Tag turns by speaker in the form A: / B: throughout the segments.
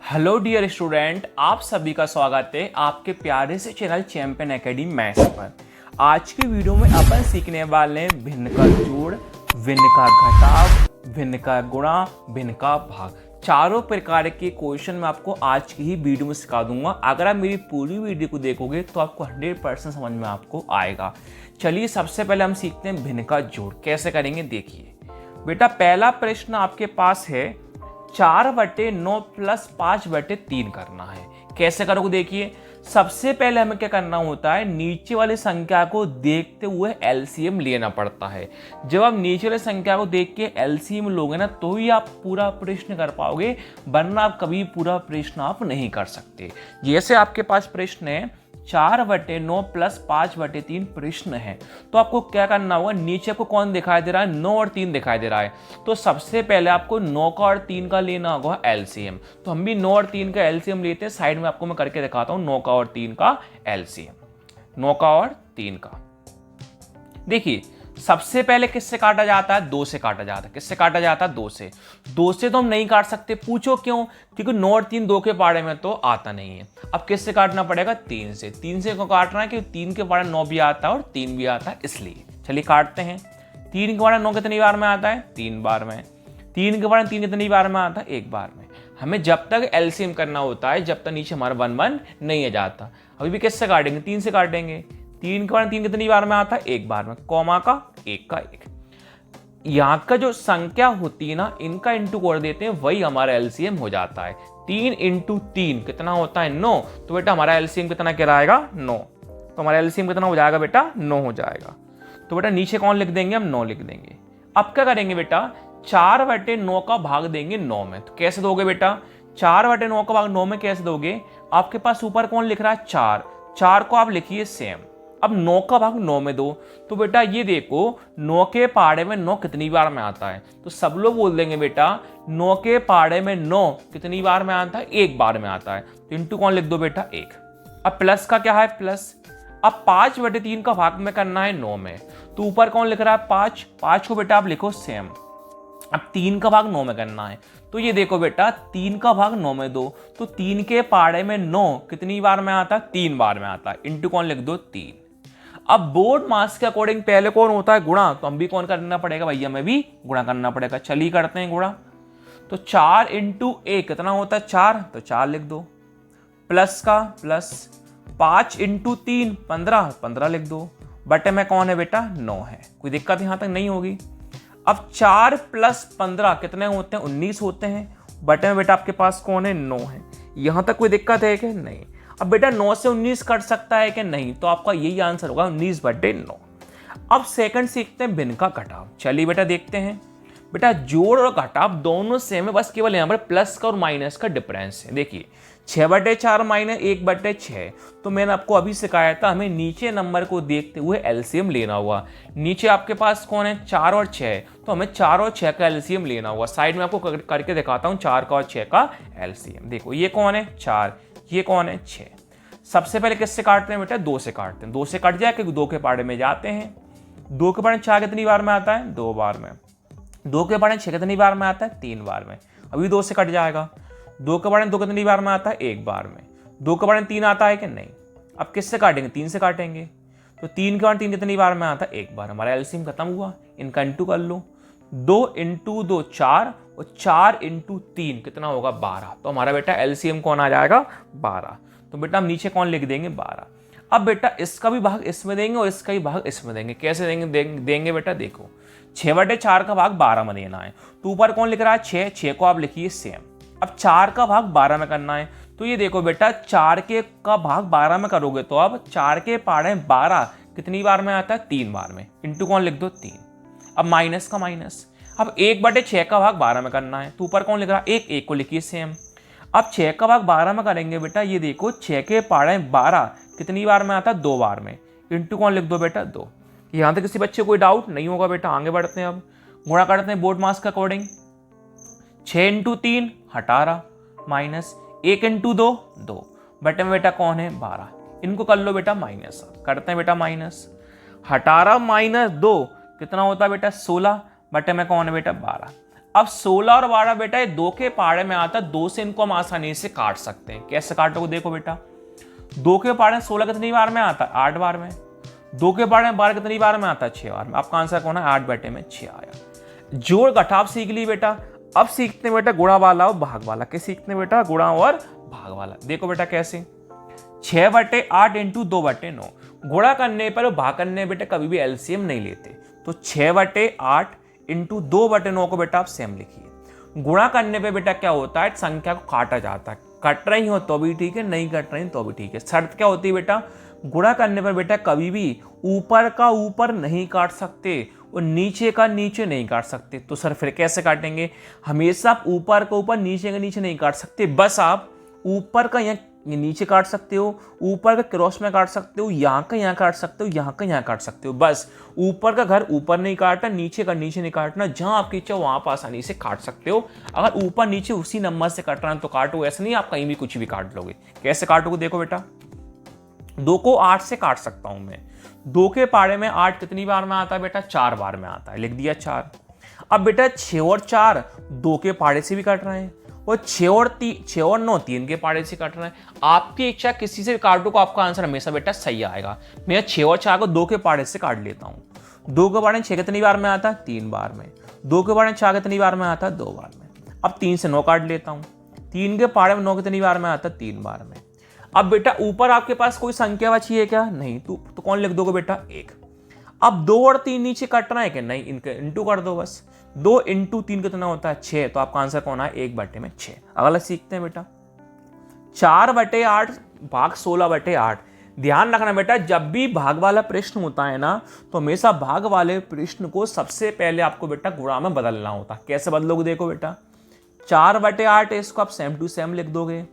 A: Hello dear student, आप सभी का स्वागत है आपके प्यारे से चैनल चैंपियन एकेडमी मैथ्स पर। आज की वीडियो में अपन सीखने वाले हैं भिन्न का जोड़, भिन्न का घटाव, भिन्न का गुणा, भिन्न का भाग। चारों प्रकार के क्वेश्चन मैं आपको आज की ही वीडियो में सिखा दूंगा। अगर आप मेरी पूरी वीडियो को देखोगे तो आपको 100% समझ में आपको आएगा। चलिए सबसे पहले हम सीखते हैं भिन्न का जोड़ कैसे करेंगे। देखिए बेटा, पहला प्रश्न आपके पास है 4/9 प्लस 5/3 करना है। कैसे करोगे? देखिए सबसे पहले हमें क्या करना होता है, नीचे वाली संख्या को देखते हुए एलसीएम लेना पड़ता है। जब आप नीचे वाली संख्या को देख के एलसीएम लोगे ना तो ही आप पूरा प्रश्न कर पाओगे, वरना आप कभी पूरा प्रश्न आप नहीं कर सकते। जैसे आपके पास प्रश्न है 4/9 प्लस 5/3 प्रश्न है, तो आपको क्या करना होगा, नीचे को कौन दिखाई दे रहा है, 9 और 3 दिखाई दे रहा है। तो सबसे पहले आपको 9 का और 3 का लेना होगा एलसीएम। तो हम भी 9 और 3 का एलसीएम लेते हैं। साइड में आपको मैं करके दिखाता हूं 9 का और 3 का एलसीएम। 9 का और 3 का देखिए सबसे पहले किससे काटा जाता है, 2 से काटा जाता है। किससे काटा जाता है, 2 से। 2 से तो हम नहीं काट सकते, पूछो क्यों? क्योंकि 9 और 3 2 के पाड़े में तो आता नहीं है। अब किससे काटना पड़ेगा, 3 से। 3 से को काटना है क्योंकि 3 के पाड़े 9 भी आता है और 3 भी आता है, इसलिए। चलिए काटते हैं। 3 के पाड़े 9 कितनी बार में आता है, 3 बार में। 3 के पाड़े 3 कितनी बार में आता है, 1 बार में। हमें जब तक एलसीएम करना होता है जब तक नीचे हमारा 1 1 नहीं आ जाता। अभी भी किससे काटेंगे, 3 से काटेंगे। 3 के बाद 3 कितनी बार में आता है, 1 बार में। कॉमा का 1 का 1। यहाँ का जो संख्या होती है ना, इनका इंटू कर देते हैं, वही हमारा एलसीएम हो जाता है। 3 इंटू 3 कितना होता है, 9। तो बेटा हमारा एलसीएम कितना कहलाएगा, 9। तो हमारा एलसीएम कितना हो जाएगा बेटा, 9 हो जाएगा। तो बेटा नीचे कौन लिख देंगे, हम 9 लिख देंगे। अब क्या करेंगे बेटा, 4/9 का भाग देंगे 9 में। तो कैसे दोगे बेटा, 4/9 का भाग 9 में कैसे दोगे? आपके पास ऊपर कौन लिख रहा है, 4 को आप लिखिए सेम। अब 9 का भाग 9 में दो। तो बेटा ये देखो 9 के पाड़े में 9 कितनी बार में आता है, तो सब लोग बोल देंगे बेटा 9 के पाड़े में 9 कितनी बार में आता है, 1 बार में आता है। तो इंटू कौन लिख दो बेटा, 1। अब प्लस का क्या है, प्लस। अब 5/3 का भाग में करना है 9 में, तो ऊपर कौन लिख रहा है, 5 को बेटा आप लिखो सेम। अब 3 का भाग 9 में करना है, तो ये देखो बेटा 3 का भाग 9 में दो। तो 3 के पाड़े में 9 कितनी बार में आता है, 3 बार में आता है। इंटू कौन लिख दो, 3। अब बोर्ड मास के अकॉर्डिंग पहले कौन होता है, गुणा। तो हम भी कौन करना पड़ेगा भैया, हमें भी गुणा करना पड़ेगा। चलिए करते हैं गुणा। तो 4 इंटू 1 कितना होता है, 4। तो 4 लिख दो। प्लस का प्लस, 5 इंटू 3 15 लिख दो। बटे में कौन है बेटा, 9 है। कोई दिक्कत यहां तक नहीं होगी। अब 4 प्लस 15 कितने होते हैं, 19 होते हैं। बटे में बेटा आपके पास कौन है, 9 है। यहां तक कोई दिक्कत है कि नहीं? अब बेटा 9 से 19 कट सकता है कि नहीं, तो आपका यही आंसर होगा 19/9। अब सेकंड सीखते हैं भिन्न का घटाव। चलिए बेटा देखते हैं। बेटा जोड़ और घटाव दोनों सेम है, बस केवल यहाँ पर प्लस का और माइनस का डिफरेंस है। देखिए 6/4 माइनस 1/6। तो मैंने आपको अभी सिखाया था, हमें नीचे नंबर को देखते हुए एलसीएम लेना होगा। नीचे आपके पास कौन है, 4 और 6। तो हमें 4 और 6 का एलसीएम लेना होगा। साइड में आपको करके दिखाता हूँ 4 का और 6 का एलसीएम। देखो ये कौन है, 4, ये कौन है, 6। सबसे पहले किससे काटते हैं बेटा, 2 से काटते हैं। 2 से कट जाए क्योंकि 2 के पाड़े में जाते हैं। 2 के पाड़े 4 कितनी बार में आता है, 2 बार में। 2 के पाड़े 6 कितनी बार में आता है, 3 बार में। अभी 2 से कट जाएगा। 2 के पाड़े 2 कितनी बार में आता है, 1 बार में। 2 के पाड़े 3 आता है कि नहीं? अब किससे काटेंगे, 3 से काटेंगे। तो 3 के पाड़े 3 कितनी बार में आता है, 1 बार। हमारा एलसीएम खत्म हुआ। इनका इंटू कर लो। 2 इंटू 2 4 और 4 इंटू 3 कितना होगा, 12। तो हमारा बेटा एलसीएम कौन आ जाएगा, 12। तो बेटा हम नीचे कौन लिख देंगे, 12। अब बेटा इसका भी भाग इसमें देंगे और इसका भी भाग इसमें देंगे। कैसे देंगे बेटा, देखो 6/4 का भाग 12 में देना है। तो ऊपर कौन लिख रहा है, 6 को आप लिखिए सेम। अब 4 का भाग 12 में करना है। तो ये देखो बेटा 4 का भाग 12 में करोगे तो अब 4 के पाड़े 12 कितनी बार में आता है, 3 बार में। इंटू कौन लिख दो, 3। अब माइनस का माइनस। अब 1/6 का भाग 12 में करना है। तो ऊपर कौन लिख रहा है, 1 को लिखिए सेम। अब 6 का भाग 12 में करेंगे बेटा, ये देखो 6 के पाड़े 12 कितनी बार में आता है, 2 बार में। इंटू कौन लिख दो बेटा, 2। यहां तक किसी बच्चे कोई डाउट नहीं होगा बेटा। आगे बढ़ते हैं। अब गुणा करते हैं बोर्ड मास के अकॉर्डिंग। 6 into 3 18 minus 1 into 2 2। बटे में बेटा कौन है, 12। इनको कर लो बेटा माइनस। करते हैं बेटा माइनस। 18 माइनस 2 कितना होता है बेटा, 16। बटे में कौन है बेटा, 12। अब 16 और 12 बेटा ये 2 के पाड़े में आता है, 2 से इनको हम आसानी से काट सकते हैं। कैसे काटोगे देखो बेटा, 2 के पाड़े में 16 कितनी बार में आता है, 8 बार में। 2 के पाड़े में 12 कितनी बार में आता है, 6 बार में। आपका आंसर कौन है, 8 बटे में 6 आया। जोड़ घटाव सीख ली बेटा। अब सीखते बेटा गुणा वाला और भाग वाला। क्या सीखते बेटा, गुणा और भाग वाला। देखो बेटा कैसे, 6 बटे 8 इंटू 2 बटे 9। गुणा करने पर और भाग करने बेटा कभी भी एलसीएम नहीं लेते, तो 6 बटे 8 इंटू 2 बटे 9 को बेटा आप सेम लिखिए। गुणा करने पे बेटा क्या होता है, संख्या को काटा जाता है। कट रही हो तो भी ठीक है, नहीं कट रही तो भी ठीक है। शर्त क्या होती है बेटा, गुणा करने पर बेटा कभी भी ऊपर का ऊपर नहीं काट सकते और नीचे का नीचे नहीं काट सकते। तो सर फिर कैसे काटेंगे, हमेशा आप ऊपर का ऊपर नीचे का नीचे नहीं काट सकते। बस आप ऊपर का यहाँ नीचे काट सकते हो, ऊपर का क्रॉस में काट सकते हो, यहाँ का यहाँ काट सकते हो, यहाँ का यहाँ काट सकते हो। बस ऊपर का घर ऊपर नहीं काटना, नीचे का नीचे नहीं काटना। जहाँ आपकी इच्छा वहाँ पर आसानी से काट सकते हो। अगर ऊपर नीचे उसी नंबर से काटना है तो काटो, ऐसा नहीं आप कहीं भी कुछ भी काट लोगे। कैसे काटोगे देखो बेटा, 2 को 8 से काट सकता हूं मैं। 2 के पाड़े में 8 कितनी बार में आता है बेटा, 4 बार में आता है। लिख दिया 4। अब बेटा 6 और 4 2 के पाड़े से भी काट रहे हैं, और 6 और 9 3 के पाड़े से काट रहे हैं। आपकी इच्छा किसी से काटो को आपका आंसर हमेशा बेटा सही आएगा। मैं 6 और 4 को 2 के पाड़े से काट लेता हूँ। 2 के पाड़े में 6 कितनी बार में आता है, 3 बार में। 2 के पाड़े में 4 कितनी बार में आता है, 2 बार में। अब 3 से 9 काट लेता हूँ। 3 के पाड़े में 9 कितनी बार में आता है, 3 बार में। अब बेटा ऊपर आपके पास कोई संख्या बची है क्या, नहीं, तो कौन लिख दोगे बेटा, 1। अब 2 और 3 नीचे कटना है क्या, नहीं, इनके इंटू कर दो बस। 2 इंटू 3 कितना होता है, 6। तो आपका आंसर कौन है, 1 बटे में 6। अगला सीखते हैं बेटा, 4 बटे 8 भाग 16 बटे 8। ध्यान रखना बेटा, जब भी भाग वाला प्रश्न होता है ना, तो हमेशा भाग वाले प्रश्न को सबसे पहले आपको बेटा गुणा में बदलना होता है। कैसे बदलोगे देखो बेटा, 4 बटे 8 है, इसको आप सेम टू सेम लिख दोगे।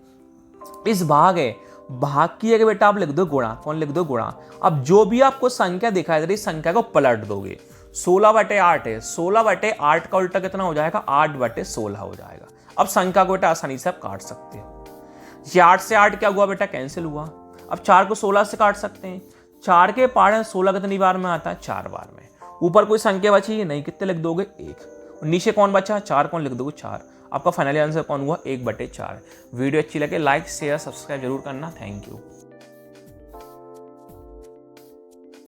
A: इस भाग है, भाग की जगह बेटा आप लिख दो गुणा। कौन लिख दो, गुणा। अब जो भी आपको संख्या दिखाई दे रही संख्या को पलट दोगे। 16 बटे 8 है, 16 बटे 8 का उल्टा कितना हो जाएगा, 8 बटे 16 हो जाएगा। अब संख्या को बेटा आसानी से आप काट सकते हो। ये 8 से 8 क्या हुआ बेटा, कैंसिल हुआ। अब 4 को 16 से काट सकते हैं। 4 के पाड़े 16 कितनी बार में आता है, 4 बार में। ऊपर कोई संख्या बची है नहीं, कितने लिख दोगे, 1। नीचे कौन बचा, 4। कौन लिख दोगे, 4। आपका फाइनली आंसर कौन हुआ, 1 बटे 4। वीडियो अच्छी लगे लाइक शेयर सब्सक्राइब जरूर करना। Thank you.